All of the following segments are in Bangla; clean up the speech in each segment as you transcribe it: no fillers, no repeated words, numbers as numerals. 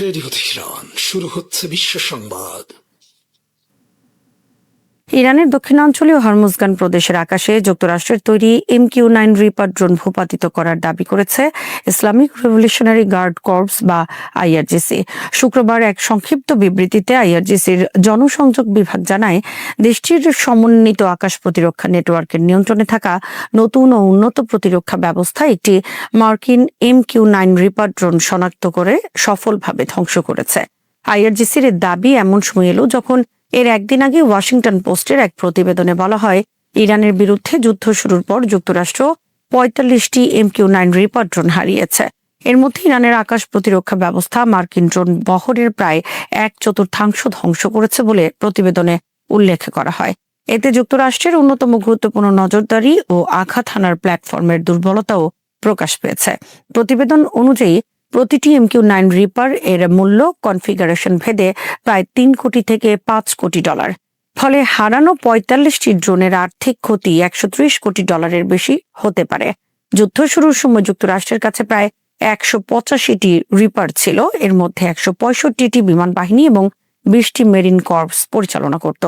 রেডিও তেহরান, শুরু হচ্ছে বিশ্ব সংবাদ। ইরানের দক্ষিণাঞ্চলীয় হরমুজগান প্রদেশের আকাশে যুক্তরাষ্ট্রের তৈরি MQ-9 রিপার ড্রোন ভূপাতিত করার দাবি করেছে ইসলামিক রেভলিউশনারি গার্ড কর্পস বা IRGC। শুক্রবার এক সংক্ষিপ্ত বিবৃতিতে IRGCর জনসংযোগ বিভাগ জানায়, দেশটির সমন্বিত আকাশ প্রতিরক্ষা নেটওয়ার্কের নিয়ন্ত্রণে থাকা নতুন ও উন্নত প্রতিরক্ষা ব্যবস্থা একটি মার্কিন MQ-9 রিপার ড্রোন শনাক্ত করে সফলভাবে ধ্বংস করেছে। IRGCর দাবি এমন সময় এলো যখন এর একদিন আগে ওয়াশিংটন পোস্টের এক প্রতিবেদনে বলা হয়, ইরানের বিরুদ্ধে যুদ্ধ শুরুর পর যুক্তরাষ্ট্র ৪৫টি MQ-9 রিপার ড্রোন হারিয়েছে। এর মধ্যে ইরানের আকাশ প্রতিরক্ষা ব্যবস্থা মার্কিন ড্রোন বহরের প্রায় ১/৪ ধ্বংস করেছে বলে প্রতিবেদনে উল্লেখ করা হয়। এতে যুক্তরাষ্ট্রের অন্যতম গুরুত্বপূর্ণ নজরদারি ও আঘাত হানার প্ল্যাটফর্মের দুর্বলতাও প্রকাশ পেয়েছে। প্রতিবেদন অনুযায়ী প্রতিটি MQ-9 রিপার এর মূল্য কনফিগারেশন ভেদে প্রায় ৩ কোটি থেকে ৫ কোটি ডলার। ফলে হারানো ৪৫টি ড্রোনের আর্থিক ক্ষতি $১৩০ কোটি বেশি হতে পারে। যুদ্ধ শুরুর সময় যুক্তরাষ্ট্রের কাছে প্রায় ১৮৫টি রিপার ছিল। এর মধ্যে ১৬৫টি বিমান বাহিনী এবং ২০টি মেরিন কর্পস পরিচালনা করত।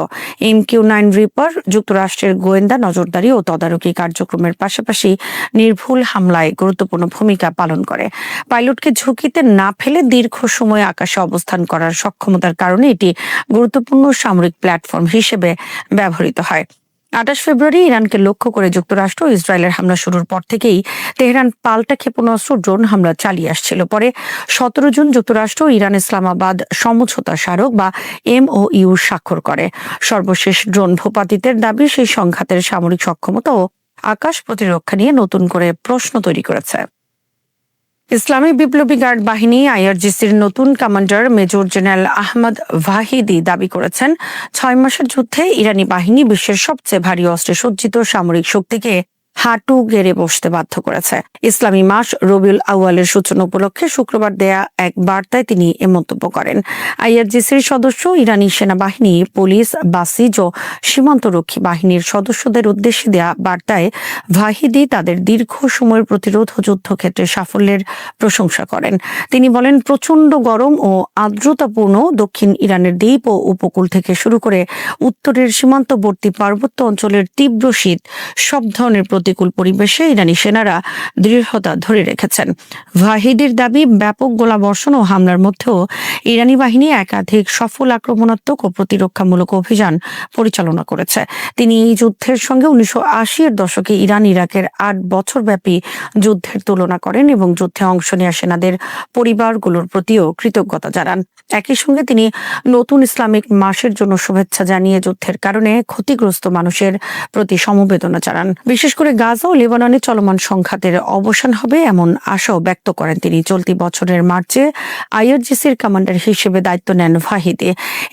MQ-9 রিপার যুক্তরাষ্ট্রের গোয়েন্দা নজরদারি ও তদারকি কার্যক্রমের পাশাপাশি নির্ভুল হামলায় গুরুত্বপূর্ণ ভূমিকা পালন করে। পাইলটকে ঝুঁকিতে না ফেলে দীর্ঘ সময় আকাশে অবস্থান করার সক্ষমতার কারণে এটি গুরুত্বপূর্ণ সামরিক প্ল্যাটফর্ম হিসেবে ব্যবহৃত হয়। ২৮ ফেব্রুয়ারি ইরানকে লক্ষ্য করে যুক্তরাষ্ট্র ও ইসরায়েলের হামলা শুরুর পর থেকেই তেহরান পাল্টা ক্ষেপণাস্ত্র ড্রোন হামলা চালিয়ে আসছিল। পরে ১৭ জুন যুক্তরাষ্ট্র ইরান ইসলামাবাদ সমঝোতা স্মারক বা MOU স্বাক্ষর করে। সর্বশেষ ড্রোন ভূপাতিতের দাবি সেই সংঘাতের সামরিক সক্ষমতা ও আকাশ প্রতিরক্ষা নিয়ে নতুন করে প্রশ্ন তৈরি করেছে। ইসলামী বিপ্লবী গার্ড বাহিনী IRGCর নতুন commander major general Ahmad Vahidi দাবি করেছেন, ৬ মাসের যুদ্ধে ইরানি বাহিনী বিশ্বের সবচেয়ে ভারী অস্ত্রে সজ্জিত সামরিক শক্তিকে হাঁটু গেড়ে বসতে বাধ্য করেছে। ইসলামী মাস রবিউল আউয়ালের সূচনা উপলক্ষে শুক্রবার দেয়া এক বার্তায় তিনি এ মন্তব্য করেন। IRGCর সদস্য ইরানি সেনাবাহিনী, পুলিশ, বাসিজ ও সীমান্তরক্ষী বাহিনীর সদস্যদের উদ্দেশ্যে দেয়া বার্তায় ভাহিদি তাদের দীর্ঘ সময়ের প্রতিরোধ ও যুদ্ধক্ষেত্রে সাফল্যের প্রশংসা করেন। তিনি বলেন, প্রচণ্ড গরম ও আর্দ্রতাপূর্ণ দক্ষিণ ইরানের দ্বীপ ও উপকূল থেকে শুরু করে উত্তরের সীমান্তবর্তী পার্বত্য অঞ্চলের তীব্র শীত, সব ধরনের প্রতিকূল পরিবেশে ইরানি সেনারা দৃঢ়তা ধরে রেখেছেন। ভাহিদির দাবি, ব্যাপক গোলাবর্ষণ ও হামলার মধ্যেও ইরানি বাহিনী একাধিক সফল আক্রমণাত্মক ও প্রতিরক্ষামূলক অভিযান পরিচালনা করেছে। তিনি এই যুদ্ধের সঙ্গে ১৯৮০-এর দশকে ইরান ইরাকের ৮ বছরব্যাপী যুদ্ধের তুলনা করেন এবং যুদ্ধে অংশ নেওয়া সেনাদের পরিবারগুলোর প্রতিও কৃতজ্ঞতা জানান। একই সঙ্গে তিনি নতুন ইসলামিক মাসের জন্য শুভেচ্ছা জানিয়ে যুদ্ধের কারণে ক্ষতিগ্রস্ত মানুষের প্রতি সমবেদনা জানান। বিশেষ করে গাজা ও লেবাননে চলমান সংঘাতের অবসান হবে এমন আশাও ব্যক্ত করেন তিনি। চলতি বছরের মার্চে IRGCর কমান্ডার হিসেবে দায়িত্ব নেন ভাহিদি।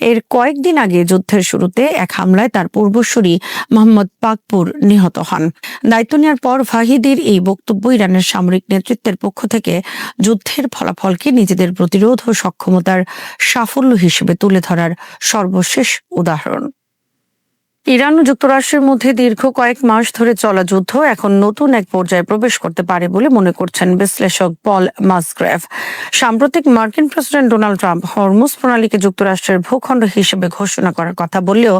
এর কয়েকদিন আগে যুদ্ধের শুরুতে এক হামলায় তার পূর্বসূরি মোহাম্মদ পাকপুর নিহত হন। দায়িত্ব নেওয়ার পর ভাহিদির এই বক্তব্য ইরানের সামরিক নেতৃত্বের পক্ষ থেকে যুদ্ধের ফলাফলকে নিজেদের প্রতিরোধ ও সক্ষমতার সাফল্য হিসেবে তুলে ধরার সর্বশেষ উদাহরণ। ইরান ও যুক্তরাষ্ট্রের মধ্যে দীর্ঘ কয়েক মাস ধরে চলা যুদ্ধ এখন নতুন এক পর্যায়ে প্রবেশ করতে পারে বলে মনে করছেন বিশ্লেষক পল মাসগ্রেভ। সাম্প্রতিক মার্কিন প্রেসিডেন্ট ডোনাল্ড ট্রাম্প হরমুজ প্রণালীকে যুক্তরাষ্ট্রের ভূখণ্ড হিসেবে ঘোষণা করার কথা বললেও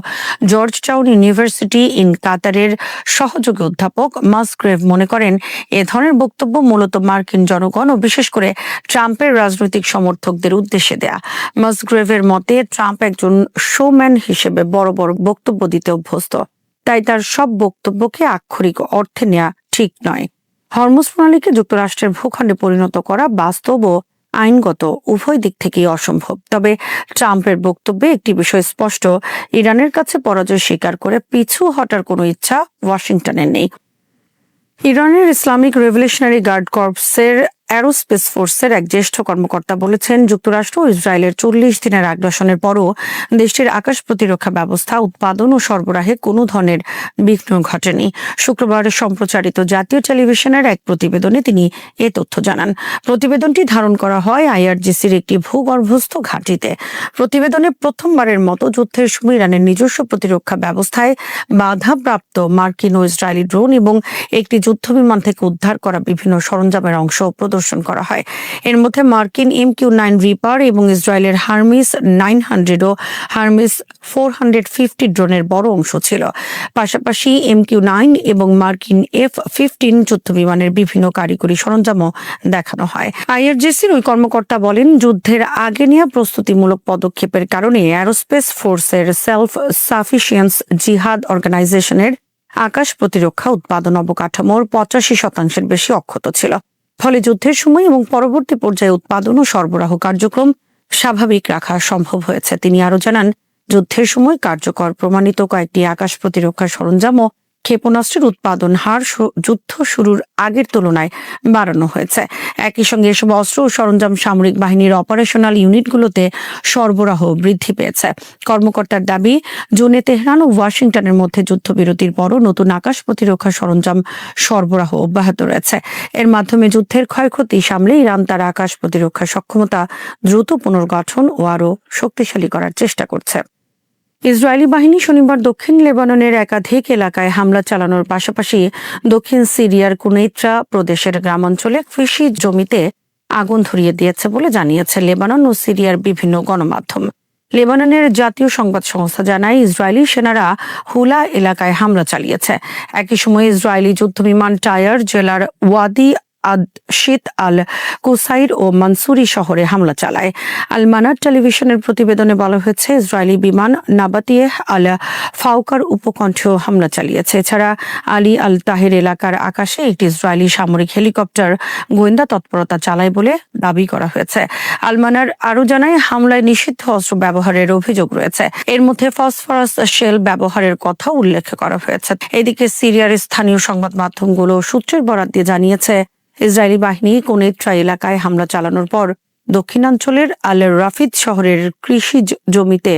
জর্জ টাউন ইউনিভার্সিটি ইন কাতারের সহযোগী অধ্যাপক মাসগ্রেভ মনে করেন, এ ধরনের বক্তব্য মূলত মার্কিন জনগণ ও বিশেষ করে ট্রাম্পের রাজনৈতিক সমর্থকদের উদ্দেশ্যে দেয়া। মাসগ্রেভের মতে, ট্রাম্প একজন শোম্যান হিসেবে বড় বড় বক্তব্য দিতে অভ্যস্ত, তাই তার সব বক্তব্যকে আক্ষরিক অর্থে নেওয়া ঠিক নয়। হরমুজ প্রণালীকে যুক্তরাষ্ট্রের ভূখণ্ডে পরিণত করা বাস্তব ও আইনগত উভয় দিক থেকেই অসম্ভব। তবে ট্রাম্পের বক্তব্যে একটি বিষয় স্পষ্ট, ইরানের কাছে পরাজয় স্বীকার করে পিছু হটার কোনো ইচ্ছা ওয়াশিংটনের নেই। ইরানের ইসলামিক রেভলিউশনারি গার্ড কর্পসের অ্যারোস্পেস ফোর্সের এক জ্যেষ্ঠ কর্মকর্তা বলেছেন, যুক্তরাষ্ট্র ও ইসরায়েলের ৪০ দিনের আগ্রাসনের পরও দেশটির আকাশ প্রতিরক্ষা ব্যবস্থা উৎপাদন ও সরবরাহে কোনো ধরনের বিঘ্ন ঘটেনি। শুক্রবার সম্প্রচারিত জাতীয় টেলিভিশনের এক প্রতিবেদনে তিনি এ তথ্য জানান। প্রতিবেদনটি ধারণ করা হয় IRGCর একটি ভূগর্ভস্থ ঘাঁটিতে। প্রতিবেদনে প্রথমবারের মতো যুদ্ধের সময় ইরানের নিজস্ব প্রতিরক্ষা ব্যবস্থায় বাধাপ্রাপ্ত মার্কিন ও ইসরায়েলি ড্রোন এবং একটি যুদ্ধবিমান থেকে উদ্ধার করা বিভিন্ন সরঞ্জামের অংশ প্রদর্শন প্রদর্শন করা হয়। এর মধ্যে মার্কিন MQ-9 রিপার এবং ইসরায়েলের হার্মিস 900 ও হার্মিস 450 ড্রোনের বড় অংশ ছিল। পাশাপাশি MQ-9 এবং মার্কিন F-15 যুদ্ধবিমানের বিভিন্ন কারিগরি সরঞ্জামও দেখানো হয়। IRGCর ওই কর্মকর্তা বলেন, যুদ্ধের আগে নেওয়া প্রস্তুতিমূলক পদক্ষেপের কারণে অ্যারোস্পেস ফোর্সের সেলফ সাফিসিয়েন্স জিহাদ অর্গানাইজেশনের আকাশ প্রতিরক্ষা উৎপাদন অবকাঠামোর 85% বেশি অক্ষত ছিল। ফলে যুদ্ধের সময় এবং পরবর্তী পর্যায়ে উৎপাদন ও সরবরাহ কার্যক্রম স্বাভাবিক রাখা সম্ভব হয়েছে। তিনি আরো জানান, যুদ্ধের সময় কার্যকর প্রমাণিত কয়েকটি আকাশ প্রতিরক্ষা সরঞ্জাম ও ক্ষেপণাস্ত্রের উৎপাদন হার যুদ্ধ শুরুর আগের তুলনায় বাড়ানো হয়েছে। একই সঙ্গে এসব অস্ত্র ও সরঞ্জাম সামরিক বাহিনীর অপারেশনাল ইউনিটগুলোতে সরবরাহ বৃদ্ধি পেয়েছে। কর্মকর্তার দাবি, জুনে তেহরান ও ওয়াশিংটনের মধ্যে যুদ্ধবিরতির পরও নতুন আকাশ প্রতিরক্ষা সরঞ্জাম সরবরাহ অব্যাহত রয়েছে। এর মাধ্যমে যুদ্ধের ক্ষয়ক্ষতি সামলে ইরান তার আকাশ প্রতিরক্ষা সক্ষমতা দ্রুত পুনর্গঠন ও আরও শক্তিশালী করার চেষ্টা করছে। ইসরায়েলি বাহিনী শনিবার দক্ষিণ লেবাননের একাধিক এলাকায় হামলা চালানোর পাশাপাশি দক্ষিণ সিরিয়ার কুনেইত্রা প্রদেশের গ্রামাঞ্চলে কৃষি জমিতে আগুন ধরিয়ে দিয়েছে বলে জানিয়েছে লেবানন ও সিরিয়ার বিভিন্ন গণমাধ্যম। লেবাননের জাতীয় সংবাদ সংস্থা জানায়, ইসরায়েলি সেনারা হুলা এলাকায় হামলা চালিয়েছে। একই সময় ইসরায়েলি যুদ্ধবিমান টায়ার জেলার ওয়াদি আদ-শিত আল কুসাইর ও মানসুরি শহরে হামলা চালায়। আল মানার টেলিভিশনের প্রতিবেদনে বলা হয়েছে, ইসরায়েলি বিমান নাবাতিয়েহ আল ফাউকার উপকণ্ঠেও হামলা চালিয়েছে। এছাড়া আলী আল তাহের এলাকার আকাশে একটি ইসরায়েলি সামরিক হেলিকপ্টার গোয়েন্দা তৎপরতা চালায় বলে দাবি করা হয়েছে। আল মানার আরও জানায়, হামলায় নিষিদ্ধ অস্ত্র ব্যবহারের অভিযোগ রয়েছে। এর মধ্যে ফসফরাস শেল ব্যবহারের কথা উল্লেখ করা হয়েছে। এদিকে সিরিয়ার স্থানীয় সংবাদ মাধ্যমগুলো সূত্রের বরাত দিয়ে জানিয়েছে, ইসরায়েলি বাহিনী কুনেইত্রা এলাকায় হামলা চালানোর পর দক্ষিণাঞ্চলের আল রাফিদ শহরের কৃষি জমিতে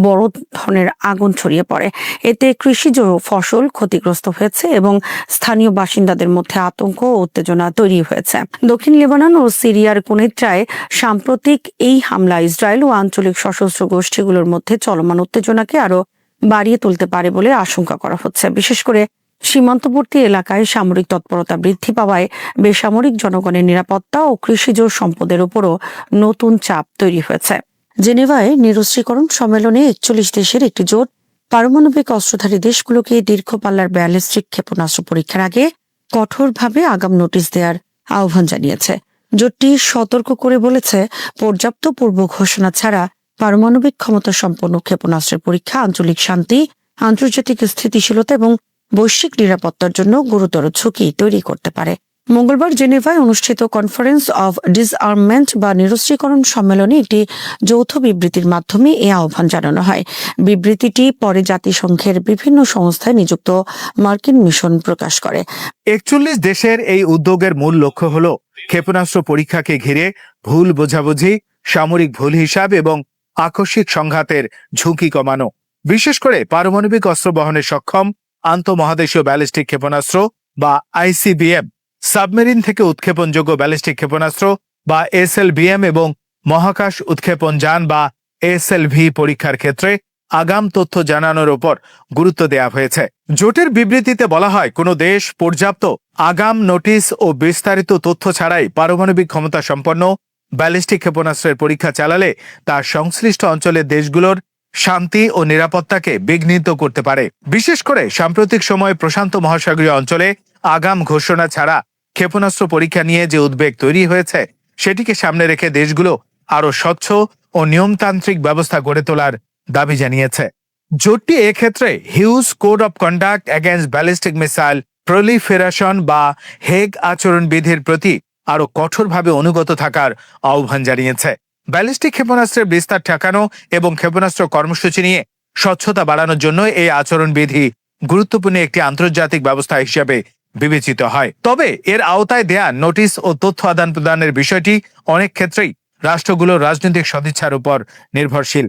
বড় ধরনের আগুন ছড়িয়ে পড়ে। এতে কৃষিজ ফসল ক্ষতিগ্রস্ত হয়েছে এবং স্থানীয় বাসিন্দাদের মধ্যে আতঙ্ক ও উত্তেজনা তৈরি হয়েছে। দক্ষিণ লেবানন ও সিরিয়ার কুনেইত্রায় সাম্প্রতিক এই হামলা ইসরায়েল ও আঞ্চলিক সশস্ত্র গোষ্ঠীগুলোর মধ্যে চলমান উত্তেজনাকে আরও বাড়িয়ে তুলতে পারে বলে আশঙ্কা করা হচ্ছে। বিশেষ করে সীমান্তবর্তী এলাকায় সামরিক তৎপরতা বৃদ্ধি পাওয়ায় বেসামরিক জনগণের নিরাপত্তা ও কৃষিজ সম্পদের উপরও নতুন চাপ তৈরি হয়েছে। জেনেভায় নিরস্ত্রীকরণ সম্মেলনে 41 দেশের একটি জোট পারমাণবিক অস্ত্রধারী দেশগুলোকে দীর্ঘ পাল্লার ব্যালিস্টিক ক্ষেপণাস্ত্র পরীক্ষার আগে কঠোরভাবে আগাম নোটিশ দেওয়ার আহ্বান জানিয়েছে। জোটটি সতর্ক করে বলেছে, পর্যাপ্ত পূর্ব ঘোষণা ছাড়া পারমাণবিক ক্ষমতা সম্পন্ন ক্ষেপণাস্ত্রের পরীক্ষা আঞ্চলিক শান্তি, আন্তর্জাতিক স্থিতিশীলতা এবং বৈশ্বিক নিরাপত্তার জন্য গুরুতর ঝুঁকি তৈরি করতে পারে। মঙ্গলবার জেনেভায় অনুষ্ঠিত কনফারেন্স অব ডিসআর্মমেন্ট বা নিরস্ত্রীকরণ সম্মেলনে একটি যৌথ বিবৃতির মাধ্যমে এ আহ্বান জানানো হয়। বিবৃতিটি পরে জাতিসংঘের বিভিন্ন সংস্থায় নিযুক্ত মার্কিন মিশন প্রকাশ করে। 41 দেশের এই উদ্যোগের মূল লক্ষ্য হল ক্ষেপণাস্ত্র পরীক্ষাকে ঘিরে ভুল বোঝাবুঝি, সামরিক ভুল হিসাব এবং আকস্মিক সংঘাতের ঝুঁকি কমানো। বিশেষ করে পারমাণবিক অস্ত্র বহনে সক্ষম আন্তঃমহাদেশীয় ব্যালিস্টিক ক্ষেপণাস্ত্র বা ICBM, সাবমেরিন থেকে উৎক্ষেপণযোগ্য ব্যালিস্টিক ক্ষেপণাস্ত্র বা SLBM এবং মহাকাশ উৎক্ষেপণ যান বা SLV পরীক্ষার ক্ষেত্রে আগাম তথ্য জানানোর উপর গুরুত্ব দেওয়া হয়েছে। জোটের বিবৃতিতে বলা হয়, কোনো দেশ পর্যাপ্ত আগাম নোটিশ ও বিস্তারিত তথ্য ছাড়াই পারমাণবিক ক্ষমতা সম্পন্ন ব্যালিস্টিক ক্ষেপণাস্ত্রের পরীক্ষা চালালে তা সংশ্লিষ্ট অঞ্চলের দেশগুলোর শান্তি ও নিরাপত্তাকে বিঘ্নিত করতে পারে। বিশেষ করে সাম্প্রতিক সময়ে প্রশান্ত মহাসাগরীয় অঞ্চলে আগাম ঘোষণা ছাড়া ক্ষেপণাস্ত্র পরীক্ষা নিয়ে যে উদ্বেগ তৈরি হয়েছে, সেটিকে সামনে রেখে দেশগুলো আরও স্বচ্ছ ও নিয়মতান্ত্রিক ব্যবস্থা গড়ে তোলার দাবি জানিয়েছে। জোটটি এক্ষেত্রে huge code of conduct against ballistic missile proliferation বা হেগ আচরণবিধির প্রতি আরও কঠোরভাবে অনুগত থাকার আহ্বান জানিয়েছে। ব্যালিস্টিক ক্ষেপণাস্ত্রের বিস্তার ঠেকানো এবং ক্ষেপণাস্ত্র কর্মসূচি নিয়ে স্বচ্ছতা বাড়ানোর জন্য এই আচরণবিধি গুরুত্বপূর্ণ একটি আন্তর্জাতিক ব্যবস্থা হিসেবে বিবেচিত হয়। তবে এর আওতায় দেয়া নোটিশ ও তথ্য আদান প্রদানের বিষয়টি অনেক ক্ষেত্রেই রাষ্ট্রগুলোর রাজনৈতিক সদিচ্ছার উপর নির্ভরশীল।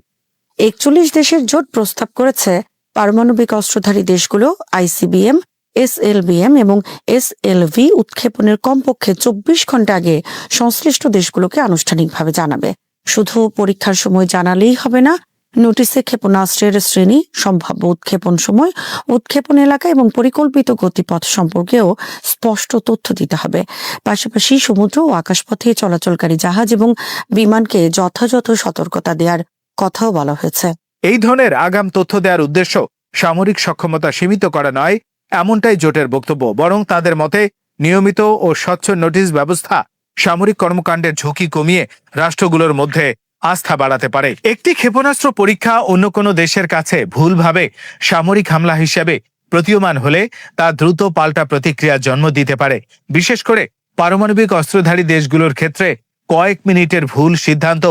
41 দেশের জোট প্রস্তাব করেছে, পারমাণবিক অস্ত্রধারী দেশগুলো ICBM, SLBM এবং SLV উৎক্ষেপণের কমপক্ষে 24 ঘন্টা আগে সংশ্লিষ্ট দেশগুলোকে আনুষ্ঠানিকভাবে জানাবে। শুধু পরীক্ষার সময় জানালেই হবে না, নোটিশে ক্ষেপণাস্ত্রের শ্রেণী, সম্ভাব্য উৎক্ষেপণ সময়, উৎক্ষেপণ এলাকা এবং পরিকল্পিত গতিপথ সম্পর্কেও স্পষ্ট তথ্য দিতে হবে। পাশাপাশি সমুদ্র ও আকাশপথে চলাচলকারী জাহাজ এবং বিমানকে যথাযথ সতর্কতা দেওয়ার কথাও বলা হয়েছে। এই ধরনের আগাম তথ্য দেওয়ার উদ্দেশ্য সামরিক সক্ষমতা সীমিত করা নয়, এমনটাই জোটের বক্তব্য। বরং তাদের মতে নিয়মিত ও স্বচ্ছ নোটিশ ব্যবস্থা সামরিক কর্মকাণ্ডের ঝুঁকি কমিয়ে রাষ্ট্রগুলোর মধ্যে আস্থা বাড়াতে পারে। একটি ক্ষেপণাস্ত্র পরীক্ষা অন্য কোনো দেশের কাছে ভুলভাবে সামরিক হামলা হিসেবে প্রতীয়মান হলে তা দ্রুত পাল্টা প্রতিক্রিয়ার জন্ম দিতে পারে। বিশেষ করে পারমাণবিক অস্ত্রধারী দেশগুলোর ক্ষেত্রে কয়েক মিনিটের ভুল সিদ্ধান্ত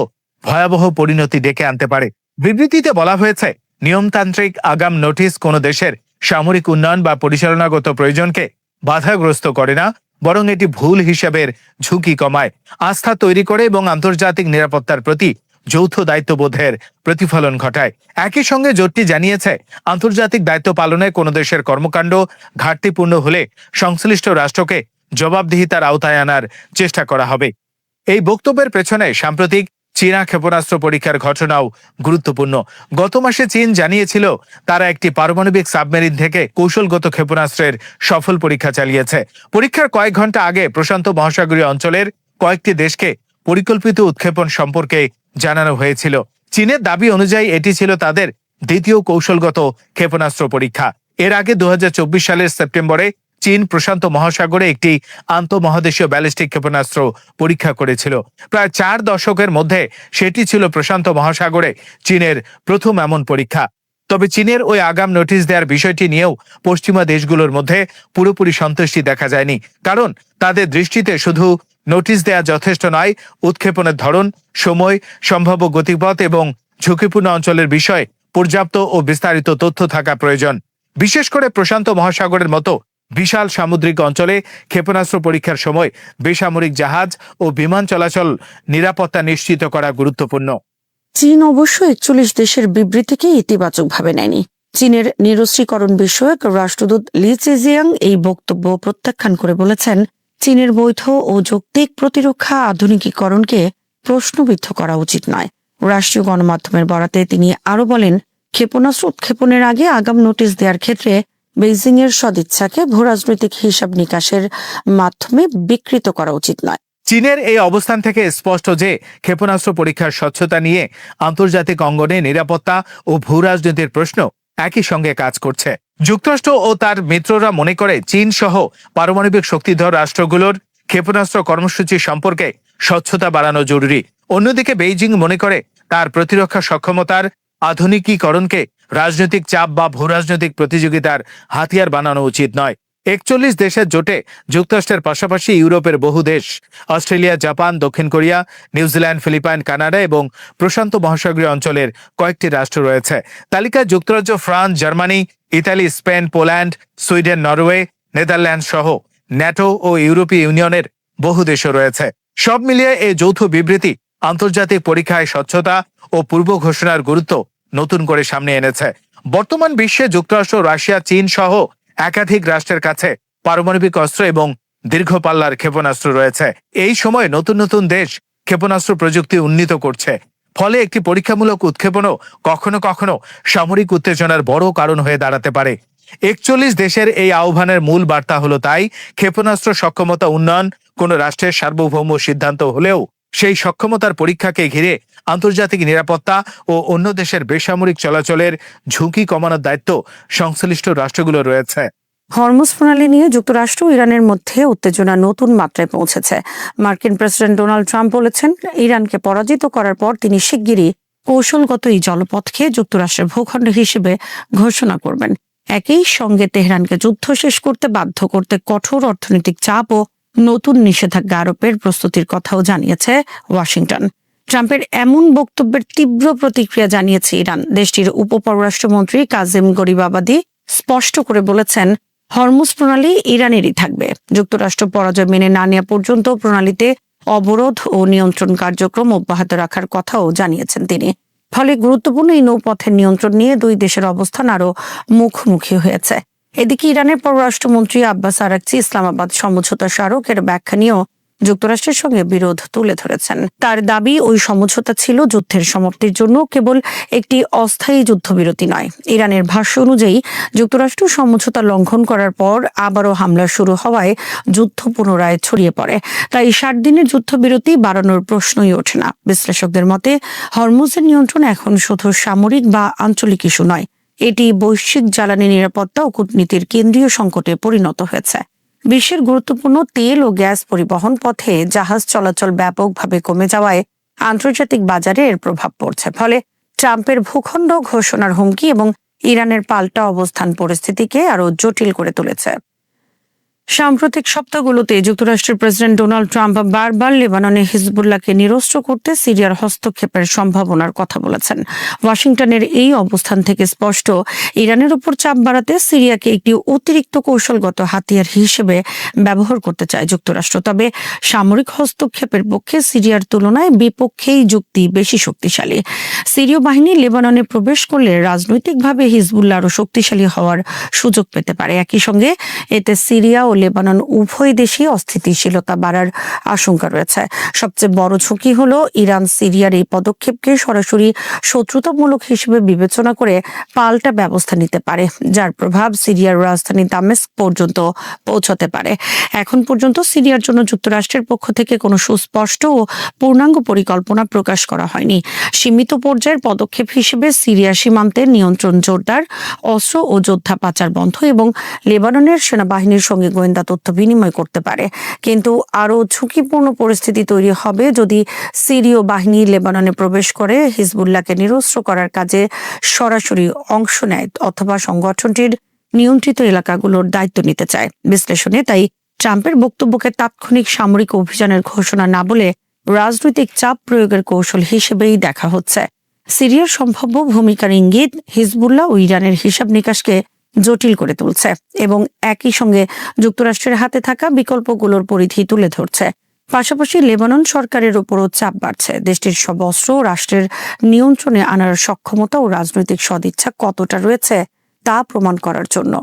ভয়াবহ পরিণতি ডেকে আনতে পারে। বিবৃতিতে বলা হয়েছে, নিয়মতান্ত্রিক আগাম নোটিশ কোনো দেশের সামরিক উন্নয়ন বা পরিচালনাগত প্রয়োজনকে বাধাগ্রস্ত করে না, বরং এটি ভুল হিসেবের ঝুঁকি কমায়, আস্থা তৈরি করে এবং আন্তর্জাতিক নিরাপত্তার প্রতি যৌথ দায়িত্ববোধের প্রতিফলন ঘটায়। একই সঙ্গে জোটটি জানিয়েছে, আন্তর্জাতিক দায়িত্ব পালনে কোনো দেশের কর্মকাণ্ড ঘাটতিপূর্ণ হলে সংশ্লিষ্ট রাষ্ট্রকে জবাবদিহিতার আওতায় আনার চেষ্টা করা হবে। এই বক্তব্যের পেছনে সাম্প্রতিক চীনা ক্ষেপণাস্ত্র পরীক্ষার ঘটনাও গুরুত্বপূর্ণ। গত মাসে চীন জানিয়েছিল তারা একটি পারমাণবিক সাবমেরিন থেকে কৌশলগত ক্ষেপণাস্ত্রের সফল পরীক্ষা চালিয়েছে। পরীক্ষার কয়েক ঘন্টা আগে প্রশান্ত মহাসাগরীয় অঞ্চলের কয়েকটি দেশকে পরিকল্পিত উৎক্ষেপণ সম্পর্কে জানানো হয়েছিল। চীনের দাবি অনুযায়ী এটি ছিল তাদের দ্বিতীয় কৌশলগত ক্ষেপণাস্ত্র পরীক্ষা। এর আগে 2024 সালের সেপ্টেম্বরে চীন প্রশান্ত মহাসাগরে একটি আন্তঃমহাদেশীয় ব্যালিস্টিক ক্ষেপণাস্ত্র পরীক্ষা করেছিল। প্রায় 4 দশকের মধ্যে সেটি ছিল প্রশান্ত মহাসাগরে চীনের প্রথম এমন পরীক্ষা। তবে চীনের ওই আগাম নোটিশ দেওয়ার বিষয়টি নিয়েও পশ্চিমা দেশগুলোর মধ্যে পুরোপুরি সন্তুষ্টি দেখা যায়নি। কারণ তাদের দৃষ্টিতে শুধু নোটিশ দেয়া যথেষ্ট নয়, উৎক্ষেপণের ধরন, সময়, সম্ভাব্য গতিপথ এবং ঝুঁকিপূর্ণ অঞ্চলের বিষয়ে পর্যাপ্ত ও বিস্তারিত তথ্য থাকা প্রয়োজন। বিশেষ করে প্রশান্ত মহাসাগরের মতো বিশাল সামুদ্রিক অঞ্চলে ক্ষেপণাস্ত্র পরীক্ষার সময় বেসামরিক জাহাজ ও বিমান চলাচল নিরাপত্তা নিশ্চিত করা গুরুত্বপূর্ণ। চীন অবশ্য 41 দেশের বিবৃতিকে ইতিবাচকভাবে নেয়নি। চীনের নিরস্ত্রীকরণ বিষয়ক রাষ্ট্রদূত লি চিজিয়াং এই বক্তব্য প্রত্যাখ্যান করে বলেছেন, চীনের বৈধ ও যৌক্তিক প্রতিরক্ষা আধুনিকীকরণকে প্রশ্নবিদ্ধ করা উচিত নয়। রাষ্ট্রীয় গণমাধ্যমের বরাতে তিনি আরো বলেন, ক্ষেপণাস্ত্র উৎক্ষেপণের আগে আগাম নোটিশ দেওয়ার ক্ষেত্রে বেইজিং এর সদিচ্ছাকে ভূরাজনৈতিক হিসাব নিকাশের মাধ্যমে বিকৃত করা উচিত নয়। চীনের এই অবস্থান থেকে স্পষ্ট যে ক্ষেপণাস্ত্র পরীক্ষার স্বচ্ছতা নিয়ে আন্তর্জাতিক অঙ্গনে নিরাপত্তা ও ভূরাজনীতির প্রশ্ন একই সঙ্গে কাজ করছে। যুক্তরাষ্ট্র ও তার মিত্ররা মনে করে চীন সহ পারমাণবিক শক্তিধর রাষ্ট্রগুলোর ক্ষেপণাস্ত্র কর্মসূচি সম্পর্কে স্বচ্ছতা বাড়ানো জরুরি। অন্যদিকে বেইজিং মনে করে তার প্রতিরক্ষা সক্ষমতার আধুনিকীকরণকে রাজনৈতিক চাপ বা ভূরাজনৈতিক প্রতিযোগিতার হাতিয়ার বানানো উচিত নয়। 41 দেশের জোটে যুক্তরাষ্ট্রের পাশাপাশি ইউরোপের বহু দেশ, অস্ট্রেলিয়া, জাপান, দক্ষিণ কোরিয়া, নিউজিল্যান্ড, ফিলিপাইন, কানাডা এবং প্রশান্ত মহাসাগরীয় অঞ্চলের কয়েকটি রাষ্ট্র রয়েছে। তালিকায় যুক্তরাজ্য, France, Germany, Italy, Spain, Poland, Sweden, Norway, Netherland সহ ন্যাটো ও ইউরোপীয় ইউনিয়নের বহু দেশও রয়েছে। সব মিলিয়ে এই যৌথ বিবৃতি আন্তর্জাতিক পরীক্ষায় স্বচ্ছতা ও পূর্ব ঘোষণার গুরুত্ব নতুন করে সামনে এনেছে। বর্তমান বিশ্বে যুক্তরাষ্ট্র, রাশিয়া, চীন সহ একাধিক রাষ্ট্রের কাছে পারমাণবিক অস্ত্র এবং দীর্ঘ পাল্লার ক্ষেপণাস্ত্র রয়েছে। এই সময় নতুন নতুন দেশ ক্ষেপণাস্ত্র প্রযুক্তি উন্নীত করছে। ফলে একটি পরীক্ষামূলক উৎক্ষেপণও কখনো কখনো সামরিক উত্তেজনার বড় কারণ হয়ে দাঁড়াতে পারে। 41 দেশের এই আহ্বানের মূল বার্তা হলো তাই, ক্ষেপণাস্ত্র সক্ষমতা উন্নয়ন কোনো রাষ্ট্রের সার্বভৌম সিদ্ধান্ত হলেও সেই সক্ষমতার পরীক্ষাকে ঘিরে আন্তর্জাতিক নিরাপত্তা ও অন্য দেশের বেসামরিক চলাচলের ঝুঁকি কমানোর দায়িত্ব সংশ্লিষ্ট রাষ্ট্রগুলো রয়েছে। হরমুজ প্রণালী নিয়ে যুক্তরাষ্ট্র ও ইরানের মধ্যে উত্তেজনা নতুন মাত্রায় পৌঁছেছে। মার্কিন প্রেসিডেন্ট ডোনাল্ড ট্রাম্প বলেছেন, ইরানকে পরাজিত করার পর তিনি শিগগিরই কৌশলগত এই জলপথকে যুক্তরাষ্ট্রের ভূখণ্ড হিসেবে ঘোষণা করবেন। একই সঙ্গে তেহরানকে যুদ্ধ শেষ করতে বাধ্য করতে কঠোর অর্থনৈতিক চাপ ও নতুন নিষেধাজ্ঞা আরোপের প্রস্তুতির কথাও জানিয়েছে ওয়াশিংটন। ট্রাম্পের এমন বক্তব্যের তীব্র প্রতিক্রিয়া জানিয়েছে ইরান। দেশটির উপপররাষ্ট্রমন্ত্রী কাজেম গরিবাবাদি স্পষ্ট করে বলেছেন, হরমুজ প্রণালী ইরানেরই থাকবে। যুক্তরাষ্ট্র পরাজয় মেনে না নেওয়া পর্যন্ত প্রণালীতে অবরোধ ও নিয়ন্ত্রণ কার্যক্রম অব্যাহত রাখার কথাও জানিয়েছেন তিনি। ফলে গুরুত্বপূর্ণ এই নৌপথের নিয়ন্ত্রণ নিয়ে দুই দেশের অবস্থান আরো মুখোমুখি হয়েছে। এদিকে ইরানের পররাষ্ট্রমন্ত্রী আব্বাস আরাকচি ইসলামাবাদ সমঝোতা স্মারকের ব্যাখ্যা নিয়েও যুক্তরাষ্ট্রের সঙ্গে বিরোধ তুলে ধরেছেন। তার দাবি ওই সমঝোতা ছিল যুদ্ধের সমাপ্তির জন্য কেবল একটি অস্থায়ী যুদ্ধবিরতি নয়। ইরানের ভাষ্য অনুযায়ী যুক্তরাষ্ট্র সমঝোতা লঙ্ঘন করার পর আবারও হামলা শুরু হওয়ায় যুদ্ধ পুনরায় ছড়িয়ে পড়ে। তাই 60 দিনের যুদ্ধবিরতি বাড়ানোর প্রশ্নই ওঠে না। বিশ্লেষকদের মতে হরমুজের নিয়ন্ত্রণ এখন শুধু সামরিক বা আঞ্চলিক ইস্যু নয়, এটি বৈশ্বিক জ্বালানি নিরাপত্তা ও কূটনীতির কেন্দ্রীয় সংকটে পরিণত হয়েছে। বিশ্বের গুরুত্বপূর্ণ তেল ও গ্যাস পরিবহন পথে জাহাজ চলাচল ব্যাপকভাবে কমে যাওয়ায় আন্তর্জাতিক বাজারে এর প্রভাব পড়ছে। ফলে ট্রাম্পের ভূখণ্ড ঘোষণার হুমকি এবং ইরানের পাল্টা অবস্থান পরিস্থিতিকে আরও জটিল করে তুলেছে। সাম্প্রতিক সপ্তাহগুলোতে যুক্তরাষ্ট্রের প্রেসিডেন্ট ডোনাল্ড ট্রাম্প বারবার লেবাননে হিজবুল্লাহকে নিরস্ত্র করতে সিরিয়ার হস্তক্ষেপের সম্ভাবনার কথা বলেছেন। ওয়াশিংটনের এই অবস্থান থেকে স্পষ্ট, ইরানের উপর চাপ বাড়াতে সিরিয়াকে একটি অতিরিক্ত কৌশলগত হাতিয়ার হিসেবে ব্যবহার করতে চায় যুক্তরাষ্ট্র। তবে সামরিক হস্তক্ষেপের পক্ষে সিরিয়ার তুলনায় বিপক্ষেই যুক্তি বেশি শক্তিশালী। সিরীয় বাহিনী লেবাননে প্রবেশ করলে রাজনৈতিকভাবে হিজবুল্লাহ আরও শক্তিশালী হওয়ার সুযোগ পেতে পারে। একই সঙ্গে এতে সিরিয়া ও লেবানন উভয় দেশে অস্থিতিশীলতা বাড়ার আশঙ্কা রয়েছে। সবচেয়ে বড় ঝুঁকি হলো ইরান সিরিয়ার এই পদক্ষেপকে সরাসরি শত্রুতামূলক হিসেবে বিবেচনা করে পাল্টা ব্যবস্থা নিতে পারে, যার প্রভাব সিরিয়ার রাজধানী দামেস্ক পর্যন্ত পৌঁছতে পারে। এখন পর্যন্ত সিরিয়ার জন্য যুক্তরাষ্ট্রের পক্ষ থেকে কোনো সুস্পষ্ট ও পূর্ণাঙ্গ পরিকল্পনা প্রকাশ করা হয়নি। সীমিত পর্যায়ের পদক্ষেপ হিসেবে সিরিয়া সীমান্তে নিয়ন্ত্রণ জোরদার, অস্ত্র ও যোদ্ধা পাচার বন্ধ এবং লেবাননের সেনাবাহিনীর সঙ্গে গোয়েন্দা তথ্য বিনিময় করতে পারে। কিন্তু আরও ঝুঁকিপূর্ণ পরিস্থিতি তৈরি হবে যদি সিরীয় বাহিনী লেবাননে প্রবেশ করে হিজবুল্লাহকে নিরস্ত্র করার কাজে সরাসরি অংশ নেয় অথবা সংগঠনটির নিয়ন্ত্রিত এলাকাগুলোর দায়িত্ব নিতে চায়। বিশ্লেষণে তাই ট্রাম্পের বক্তব্যকে তাৎক্ষণিক সামরিক অভিযানের ঘোষণা না বলে রাজনৈতিক চাপ প্রয়োগের কৌশল হিসেবেই দেখা হচ্ছে। সিরিয়ার সম্ভাব্য ভূমিকার ইঙ্গিত হিজবুল্লাহ ও ইরানের হিসাব নিকাশকে জটিল করে তুলছে এবং একই সঙ্গে যুক্তরাষ্ট্রের হাতে থাকা বিকল্পগুলোর পরিধি তুলে ধরছে। পাশাপাশি লেবানন সরকারের উপরও চাপ বাড়ছে। দেশটির সব অস্ত্র রাষ্ট্রের নিয়ন্ত্রণে আনার সক্ষমতা ও রাজনৈতিক সদিচ্ছা কতটা রয়েছে তা প্রমাণ করার জন্য।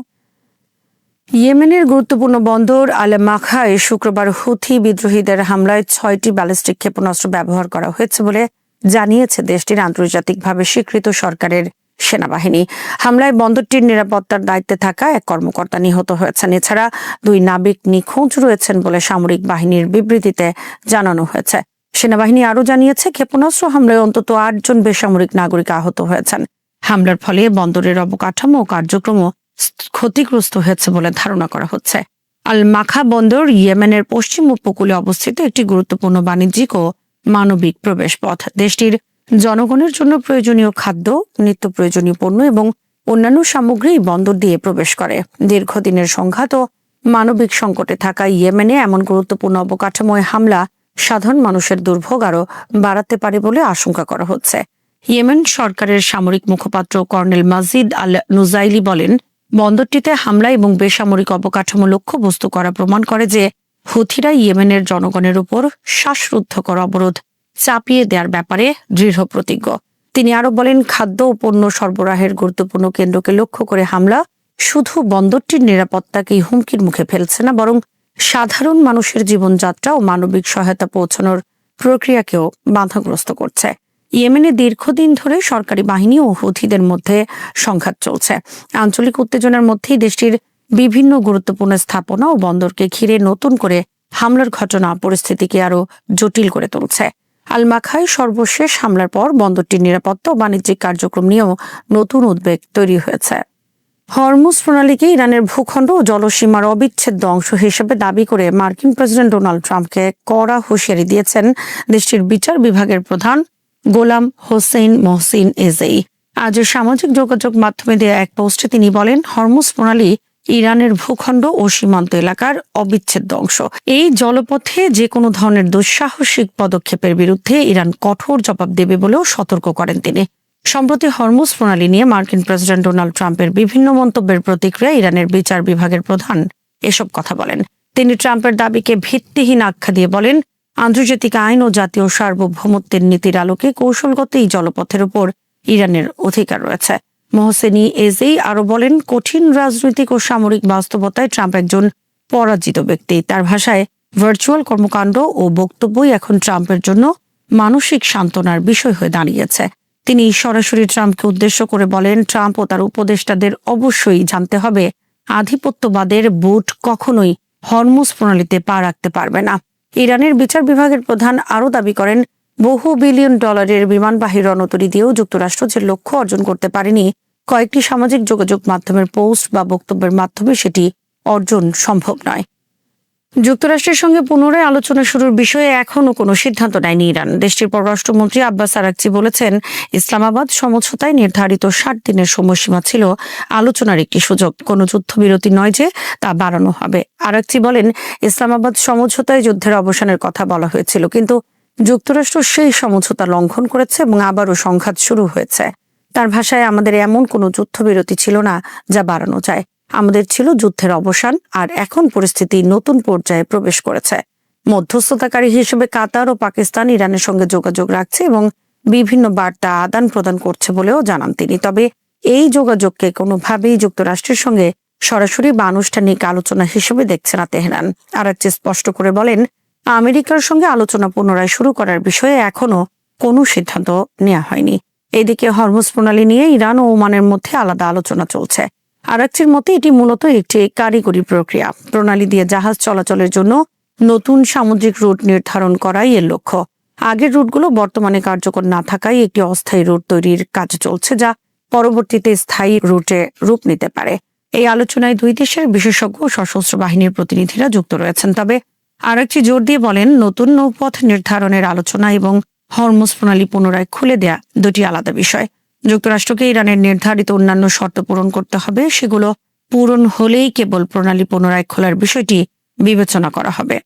ইয়েমেনের গুরুত্বপূর্ণ বন্দর আল মাখায় শুক্রবার হুথি বিদ্রোহীদের হামলায় 6টি ব্যালিস্টিক ক্ষেপণাস্ত্র ব্যবহার করা হয়েছে বলে জানিয়েছে দেশটির আন্তর্জাতিকভাবে স্বীকৃত সরকারের সেনাবাহিনী। হামলায় বন্দরটির নিরাপত্তার দায়িত্বে থাকা এক কর্মকর্তা নিহত হয়েছেন। এছাড়া 2 নাবিক নিখোঁজ রয়েছেন বলে সামরিক বাহিনীর বিবৃতিতে জানানো হয়েছে। সেনাবাহিনী আরও জানিয়েছে ক্ষেপণাস্ত্র হামলায় অন্তত 8 জন বেসামরিক নাগরিক আহত হয়েছেন। হামলার ফলে বন্দরের অবকাঠামো ও কার্যক্রম ক্ষতিগ্রস্ত হয়েছে বলে ধারণা করা হচ্ছে। আল মাখা বন্দর ইয়েমেনের পশ্চিম উপকূলে অবস্থিত একটি গুরুত্বপূর্ণ বাণিজ্যিক ও মানবিক প্রবেশপথ। দেশটির জনগণের জন্য প্রয়োজনীয় খাদ্য, নিত্য প্রয়োজনীয় পণ্য এবং অন্যান্য সামগ্রী বন্দর দিয়ে প্রবেশ করে। দীর্ঘদিনের সংঘাত ও মানবিক সংকটে থাকা ইয়েমেনে এমন গুরুত্বপূর্ণ অবকাঠামোয় হামলা সাধারণ মানুষের দুর্ভোগ আরও বাড়াতে পারে বলে আশঙ্কা করা হচ্ছে। ইয়েমেন সরকারের সামরিক মুখপাত্র কর্নেল মাজিদ আল নুজাইলি বলেন, বন্দরটিতে হামলা এবং বেসামরিক অবকাঠামো লক্ষ্যবস্তু করা প্রমাণ করে যে হুথিরা ইয়েমেনের জনগণের উপর শ্বাসরুদ্ধকর অবরোধ চাপিয়ে দেওয়ার ব্যাপারে দৃঢ় প্রতিজ্ঞ। তিনি আরো বলেন, খাদ্য ও পণ্য সরবরাহের গুরুত্বপূর্ণ কেন্দ্রকে লক্ষ্য করে হামলা শুধু বন্দরটির নিরাপত্তাকেই হুমকির মুখে ফেলছে না, বরং সাধারণ মানুষের জীবনযাত্রা ও মানবিক সহায়তা পৌঁছানোর প্রক্রিয়াকেও বাধাগ্রস্ত করছে। ইয়েমেনে দীর্ঘদিন ধরে সরকারি বাহিনী ও হুথিদের মধ্যে সংঘাত চলছে। আঞ্চলিক উত্তেজনার মধ্যেই দেশটির বিভিন্ন গুরুত্বপূর্ণ স্থাপনা ও বন্দরকে ঘিরে নতুন করে হামলার ঘটনা পরিস্থিতিকে আরও জটিল করে তুলছে। আল মাখায় সর্বশেষ হামলার পর বন্দরটির নিরাপত্তা ও বাণিজ্যিক কার্যক্রম নিয়েও নতুন উদ্বেগ তৈরি হয়েছে। হরমুজ প্রণালীকে ইরানের ভূখণ্ড ও জলসীমার অবিচ্ছেদ্য অংশ হিসেবে দাবি করে মার্কিন প্রেসিডেন্ট ডোনাল্ড ট্রাম্পকে কড়া হুঁশিয়ারি দিয়েছেন দেশটির বিচার বিভাগের প্রধান গোলাম হোসেইন মহসিন এজেই। আজ সামাজিক যোগাযোগ মাধ্যমে দেয়া এক পোস্টে তিনি বলেন, হরমুজ প্রণালী ইরানের ভূখণ্ড ও সীমান্ত এলাকার অবিচ্ছেদ্য অংশ। এই জলপথে যে কোনো ধরনের দুঃসাহসিক পদক্ষেপের বিরুদ্ধে ইরান কঠোর জবাব দেবে বলেও সতর্ক করেন তিনি। সম্প্রতি হরমুজ প্রণালী নিয়ে মার্কিন প্রেসিডেন্ট ডোনাল্ড ট্রাম্পের বিভিন্ন মন্তব্যের প্রতিক্রিয়া ইরানের বিচার বিভাগের প্রধান এসব কথা বলেন। তিনি ট্রাম্পের দাবিকে ভিত্তিহীন আখ্যা দিয়ে বলেন, আন্তর্জাতিক আইন ও জাতীয় সার্বভৌমত্বের নীতির আলোকে কৌশলগত এই জলপথের উপর ইরানের অধিকার রয়েছে। মোহসেনি এজেই আরো বলেন, কঠিন রাজনৈতিক ও সামরিক বাস্তবতায় ট্রাম্প একজন পরাজিত ব্যক্তি। তার ভাষায়, ভার্চুয়াল কর্মকাণ্ড ও বক্তব্যই এখন ট্রাম্পের জন্য মানসিক সান্ত্বনার বিষয় হয়ে দাঁড়িয়েছে। তিনি সরাসরি ট্রাম্পকে উদ্দেশ্য করে বলেন, ট্রাম্প ও তার উপদেষ্টাদের অবশ্যই জানতে হবে আধিপত্যবাদের বুট কখনোই হরমুজ প্রণালীতে পা রাখতে পারবে না। ইরানের বিচার বিভাগের প্রধান আরও দাবি করেন, বহু বিলিয়ন ডলারের বিমানবাহী রণতরী দিয়েও যুক্তরাষ্ট্র যে লক্ষ্য অর্জন করতে পারেনি, কয়েকটি সামাজিক যোগাযোগ মাধ্যমের পোস্ট বা বক্তব্যের মাধ্যমে সেটি অর্জন সম্ভব নয়। যুক্তরাষ্ট্রের সঙ্গে পুনরায় আলোচনা শুরুর বিষয়ে এখনও কোনো সিদ্ধান্ত নেয়নি ইরান। দেশটির পররাষ্ট্রমন্ত্রী আব্বাস আরাকচি বলেছেন, ইসলামাবাদ সমঝোতায় নির্ধারিত 60 দিনের সময়সীমা ছিল আলোচনার একটি সুযোগ, কোনো যুদ্ধবিরতি নয় যে তা বাড়ানো হবে। আরাকচি বলেন, ইসলামাবাদ সমঝোতায় যুদ্ধের অবসানের কথা বলা হয়েছিল, কিন্তু যুক্তরাষ্ট্র সেই সমঝোতা লঙ্ঘন করেছে এবং আবারও সংঘাত শুরু হয়েছে। তার ভাষায়, আমাদের এমন কোনো যুদ্ধবিরতি ছিল না যা বাড়ানো যায়। আমাদের ছিল যুদ্ধের অবসান, আর এখন পরিস্থিতি নতুন পর্যায়ে প্রবেশ করেছে। মধ্যস্থতাকারী হিসেবে কাতার ও পাকিস্তান ইরানের সঙ্গে যোগাযোগ রাখছে এবং বিভিন্ন বার্তা আদান প্রদান করছে বলেও জানান তিনি। তবে এই যোগাযোগকে কোনোভাবেই যুক্তরাষ্ট্রের সঙ্গে সরাসরি বা আনুষ্ঠানিক আলোচনা হিসেবে দেখছে না তেহরান। আরাকচি স্পষ্ট করে বলেন, আমেরিকার সঙ্গে আলোচনা পুনরায় শুরু করার বিষয়ে এখনো কোনো সিদ্ধান্ত নেওয়া হয়নি। এদিকে হরমুজ প্রণালী নিয়ে ইরান ও ওমানের মধ্যে আলাদা আলোচনা চলছে। আরাকচির মতে, এটি মূলত একটি কারিগরি প্রক্রিয়া। প্রণালী দিয়ে জাহাজ চলাচলের জন্য নতুন সামুদ্রিক রুট নির্ধারণ করাই এর লক্ষ্য। আগের রুটগুলো বর্তমানে কার্যকর না থাকায় একটি অস্থায়ী রুট তৈরির কাজ চলছে, যা পরবর্তীতে স্থায়ী রুটে রূপ নিতে পারে। এই আলোচনায় দুই দেশের বিশেষজ্ঞ ও সশস্ত্র বাহিনীর প্রতিনিধিরা যুক্ত রয়েছেন। তবে আরাকচি জোর দিয়ে বলেন, নতুন নৌপথ নির্ধারণের আলোচনা এবং হরমুজ প্রণালী পুনরায় খুলে দেয়া দুটি আলাদা বিষয়। যুক্তরাষ্ট্রকে ইরানের নির্ধারিত অন্যান্য শর্ত পূরণ করতে হবে, সেগুলো পূরণ হলেই কেবল প্রণালী পুনরায় খোলার বিষয়টি বিবেচনা করা হবে।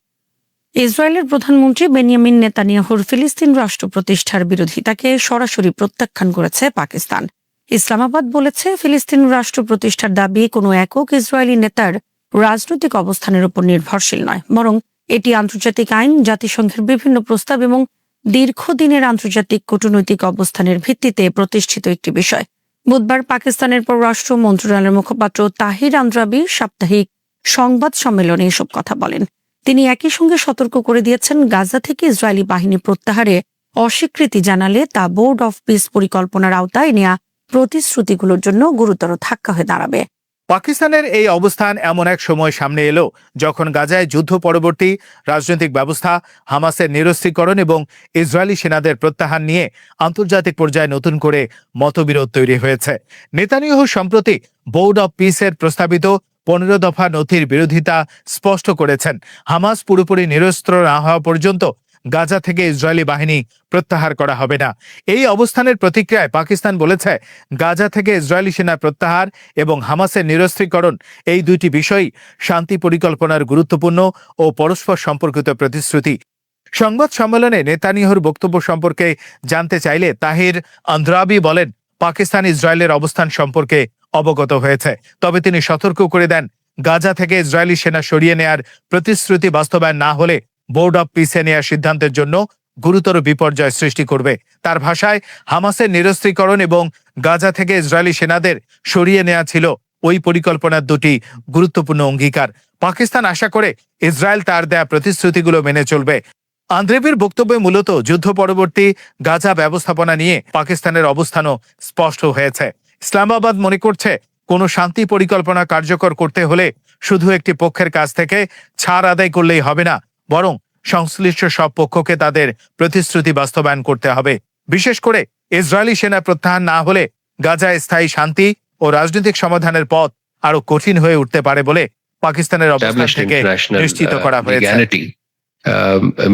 ইসরায়েলের প্রধানমন্ত্রী বেনিয়ামিন নেতানিয়াহুর ফিলিস্তিন রাষ্ট্র প্রতিষ্ঠার বিরোধিতাকে সরাসরি প্রত্যাখ্যান করেছে পাকিস্তান। ইসলামাবাদ বলেছে, ফিলিস্তিন রাষ্ট্র প্রতিষ্ঠার দাবি কোনো একক ইসরায়েলি নেতার রাজনৈতিক অবস্থানের উপর নির্ভরশীল নয়, বরং এটি আন্তর্জাতিক আইন, জাতিসংঘের বিভিন্ন প্রস্তাব এবং দীর্ঘদিনের আন্তর্জাতিক কূটনৈতিক অবস্থানের ভিত্তিতে প্রতিষ্ঠিত একটি বিষয়। বুধবার পাকিস্তানের পররাষ্ট্র মন্ত্রণালয়ের মুখপাত্র তাহির আন্দ্রাবি সাপ্তাহিক সংবাদ সম্মেলনে এসব কথা বলেন। তিনি একই সঙ্গে সতর্ক করে দিয়েছেন, গাজা থেকে ইসরায়েলি বাহিনী প্রত্যাহারে অস্বীকৃতি জানালে তা বোর্ড অফ পিস পরিকল্পনার আওতায় নেওয়া প্রতিশ্রুতিগুলোর জন্য গুরুতর ধাক্কা হয়ে দাঁড়াবে। পাকিস্তানের এই অবস্থান এমন এক সময় সামনে এলো যখন গাজায় যুদ্ধ পরবর্তী রাজনৈতিক ব্যবস্থা, হামাসের নিরস্ত্রীকরণ এবং ইসরায়েলি সেনাদের প্রত্যাহার নিয়ে আন্তর্জাতিক পর্যায়ে নতুন করে মতবিরোধ তৈরি হয়েছে। নেতানিয়াহু সম্প্রতি বোর্ড অব পিসের প্রস্তাবিত 15 দফা নথির বিরোধিতা স্পষ্ট করেছেন। হামাস পুরোপুরি নিরস্ত্র না হওয়া পর্যন্ত গাজা থেকে ইসরায়েলি বাহিনী প্রত্যাহার করা হবে না। এই অবস্থানের প্রতিক্রিয়ায় পাকিস্তান বলেছে, গাজা থেকে ইসরায়েলি সেনা প্রত্যাহার এবং হামাসের নিরস্ত্রীকরণ এই দুইটি বিষয়ই শান্তি পরিকল্পনার গুরুত্বপূর্ণ ও পরস্পর সম্পর্কিত প্রতিশ্রুতি। সংবাদ সম্মেলনে নেতানিয়াহুর বক্তব্য সম্পর্কে জানতে চাইলে তাহির আন্দ্রাবি বলেন, পাকিস্তান ইসরায়েলের অবস্থান সম্পর্কে অবগত হয়েছে, তবে তিনি সতর্ক করে দেন, গাজা থেকে ইসরায়েলি সেনা সরিয়ে নেয়ার প্রতিশ্রুতি বাস্তবায়ন না হলে বোর্ড অব পিসে নেওয়ার সিদ্ধান্তের জন্য গুরুতর বিপর্যয় সৃষ্টি করবে। তার ভাষায়, হামাসের নিরস্ত্রীকরণ এবং গাজা থেকে ইসরায়েলি সেনাদের সরিয়ে নেওয়া ছিল ওই পরিকল্পনার দুটি গুরুত্বপূর্ণ অঙ্গীকার। পাকিস্তান আশা করে ইসরায়েল তার দেয়া প্রতিশ্রুতিগুলো মেনে চলবে। আন্দ্রেবির বক্তব্যে মূলত যুদ্ধ পরবর্তী গাজা ব্যবস্থাপনা নিয়ে পাকিস্তানের অবস্থানও স্পষ্ট হয়েছে। ইসলামাবাদ মনে করছে, কোনো শান্তি পরিকল্পনা কার্যকর করতে হলে শুধু একটি পক্ষের কাছ থেকে ছাড় আদায় করলেই হবে না, বরং সংশ্লিষ্ট সব পক্ষকে তাদের প্রতিশ্রুতি বাস্তবায়ন করতে হবে। বিশেষ করে ইসরায়েলি সেনা প্রত্যাহার না হলে গাজায় স্থায়ী শান্তি ও রাজনৈতিক সমাধানের পথ আরো কঠিন হয়ে উঠতে পারে বলে পাকিস্তানের অবস্থান থেকে নিশ্চিত করা হয়েছে।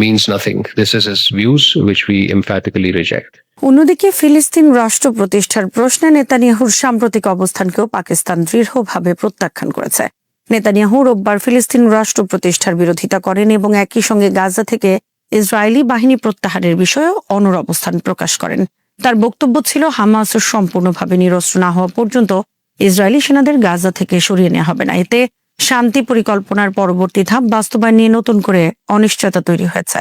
means nothing. This is his views, which we emphatically reject. অন্যদিকে ফিলিস্তিন রাষ্ট্র প্রতিষ্ঠার প্রশ্নে নেতানিয়াহুর সাম্প্রতিক অবস্থানকেও পাকিস্তান দৃঢ়ভাবে প্রত্যাখ্যান করেছে। নেতানিয়াহু রোববার ফিলিস্তিন রাষ্ট্র প্রতিষ্ঠার বিরোধিতা করেন এবং একই সঙ্গে গাজা থেকে ইসরায়েলি বাহিনী প্রত্যাহারের বিষয়ে অনড় অবস্থান প্রকাশ করেন। তার বক্তব্য ছিল, হামাস সম্পূর্ণভাবে নিরস্ত্র না হওয়া পর্যন্ত ইসরায়েলি সেনাদের গাজা থেকে সরিয়ে নেওয়া হবে না। এতে শান্তি পরিকল্পনার পরবর্তী ধাপ বাস্তবায়ন নিয়ে নতুন করে অনিশ্চয়তা তৈরি হয়েছে।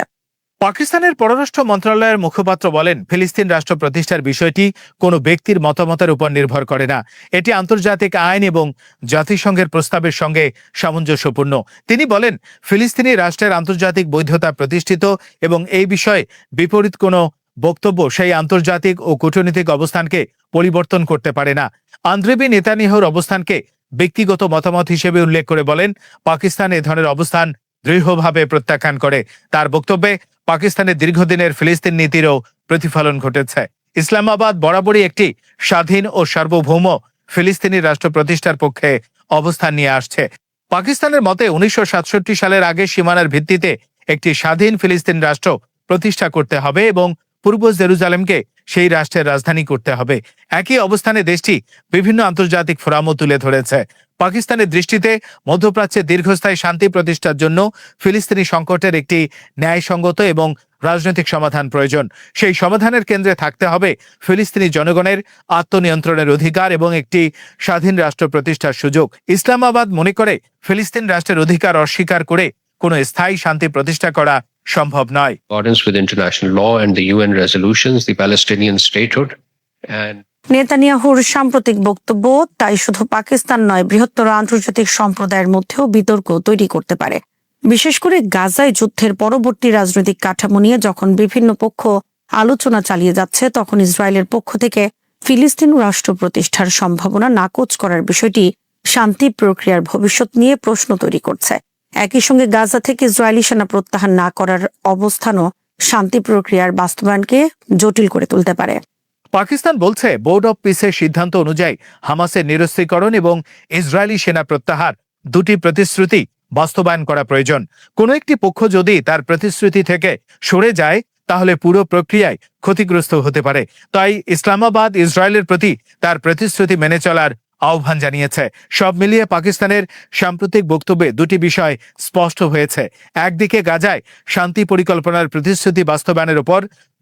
পাকিস্তানের পররাষ্ট্র মন্ত্রণালয়ের মুখপাত্র বলেন, ফিলিস্তিন রাষ্ট্র প্রতিষ্ঠার বিষয়টি কোনো ব্যক্তির মতামতের উপর নির্ভর করে না। এটি আন্তর্জাতিক আইন এবং জাতিসংঘের প্রস্তাবের সঙ্গে সামঞ্জস্যপূর্ণ। তিনি বলেন, ফিলিস্তিনি রাষ্ট্রের আন্তর্জাতিক বৈধতা প্রতিষ্ঠিত এবং এই বিষয়ে বিপরীত কোনো বক্তব্য সেই আন্তর্জাতিক ও কূটনৈতিক অবস্থানকে পরিবর্তন করতে পারে না। আন্দ্রেবি নেতানিয়াহুর অবস্থানকে ব্যক্তিগত মতামত হিসেবে উল্লেখ করে বলেন, পাকিস্তান এ ধরনের অবস্থান দৃঢ়ভাবে প্রত্যাখ্যান করে। তার বক্তব্যে পাকিস্তানের দীর্ঘদিনের ফিলিস্তিন নীতিরও প্রতিফলন ঘটেছে। ইসলামাবাদ বরাবরই একটি স্বাধীন ও সার্বভৌম ফিলিস্তিনি রাষ্ট্র প্রতিষ্ঠার পক্ষে অবস্থান নিয়ে আসছে। পাকিস্তানের মতে 1967 সালের আগে সীমানার ভিত্তিতে একটি স্বাধীন ফিলিস্তিন রাষ্ট্র প্রতিষ্ঠা করতে হবে এবং পূর্ব জেরুজালেমকে সেই রাষ্ট্রের রাজধানী করতে হবে। একই অবস্থানে দেশটি বিভিন্ন আন্তর্জাতিক ফোরামও তুলে ধরেছে। পাকিস্তানের দৃষ্টিতে মধ্যপ্রাচ্যে দীর্ঘস্থায়ী শান্তি প্রতিষ্ঠার জন্য ফিলিস্তিনি সংকটের একটি ন্যায়সঙ্গত এবং রাজনৈতিক সমাধান প্রয়োজন। সেই সমাধানের কেন্দ্রে থাকতে হবে ফিলিস্তিনি জনগণের আত্মনিয়ন্ত্রণের অধিকার এবং একটি স্বাধীন রাষ্ট্র প্রতিষ্ঠার সুযোগ। ইসলামাবাদ মনে করে, ফিলিস্তিন রাষ্ট্রের অধিকার অস্বীকার করে কোনো স্থায়ী শান্তি প্রতিষ্ঠা করা সম্ভব নয়। accordance with international law and the UN resolutions, the Palestinian statehood and নেতানিয়াহুর সাম্প্রতিক বক্তব্য তাই শুধু পাকিস্তান নয়, বৃহত্তর আন্তর্জাতিক সম্প্রদায়ের মধ্যেও বিতর্ক তৈরি করতে পারে। বিশেষ করে গাজায় যুদ্ধের পরবর্তী রাজনৈতিক কাঠামো নিয়ে যখন বিভিন্ন পক্ষ আলোচনা চালিয়ে যাচ্ছে, তখন ইসরায়েলের পক্ষ থেকে ফিলিস্তিন রাষ্ট্র প্রতিষ্ঠার সম্ভাবনা নাকচ করার বিষয়টি শান্তি প্রক্রিয়ার ভবিষ্যৎ নিয়ে প্রশ্ন তৈরি করছে। একই সঙ্গে গাজা থেকে ইসরায়েলি সেনা প্রত্যাহার না করার অবস্থানও শান্তি প্রক্রিয়ার বাস্তবায়নকে জটিল করে তুলতে পারে। পাকিস্তান বলছে, বোর্ড অব পিসের সিদ্ধান্ত অনুযায়ী হামাসের নিরস্ত্রীকরণ এবং ইসরায়েলি সেনা প্রত্যাহার দুটি প্রতিশ্রুতি বাস্তবায়ন করা প্রয়োজন। কোনো একটি পক্ষ যদি তার প্রতিশ্রুতি থেকে সরে যায়, তাহলে পুরো প্রক্রিয়ায় ক্ষতিগ্রস্ত হতে পারে। তাই ইসলামাবাদ ইসরায়েলের প্রতি তার প্রতিশ্রুতি মেনে চলার আহ্বান জানিয়েছে। সব মিলিয়ে পাকিস্তানের সাম্প্রতিক বক্তব্যে দুটি বিষয় স্পষ্ট হয়েছে। একদিকে গাজায় শান্তি পরিকল্পনার প্রতিশ্রুতি বাস্তবায়নের উপর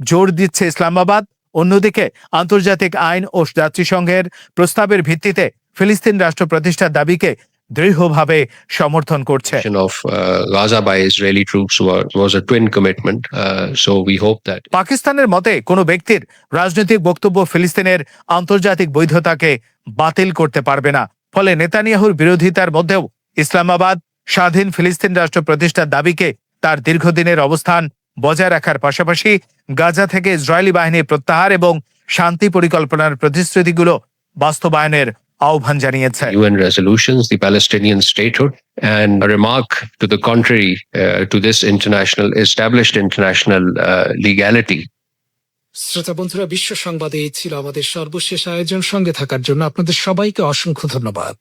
জোর দিচ্ছে ইসলামাবাদ, অন্যদিকে আন্তর্জাতিক আইন ও জাতিসংঘের প্রস্তাবের ভিত্তিতে ফিলিস্তিন রাষ্ট্র প্রতিষ্ঠার দাবিকে দৃঢ়ভাবে সমর্থন করছে। of Gaza by Israeli troops was a twin commitment. So we hope that পাকিস্তানের মতে কোনো ব্যক্তির রাজনৈতিক বক্তব্য ফিলিস্তিনের আন্তর্জাতিক বৈধতাকে বাতিল করতে পারবে না। ফলে নেতানিয়াহুর বিরোধিতার মধ্যেও ইসলামাবাদ স্বাধীন ফিলিস্তিন রাষ্ট্র প্রতিষ্ঠার দাবিকে তার দীর্ঘদিনের অবস্থান বজায় রাখার পাশাপাশি গাজা থেকে ইসরায়েলি বাহিনী প্রত্যাহার এবং শান্তি পরিকল্পনার প্রতিশ্রুতিগুলো বাস্তবায়নের আহ্বান জানিয়েছে। UN resolutions, the Palestinian statehood, and a remark to the contrary to this established international legality. শ্রোতা বন্ধুরা, বিশ্ব সংবাদে এই ছিল আমাদের সর্বশেষ আয়োজন। সঙ্গে থাকার জন্য আপনাদের সবাইকে অসংখ্য ধন্যবাদ।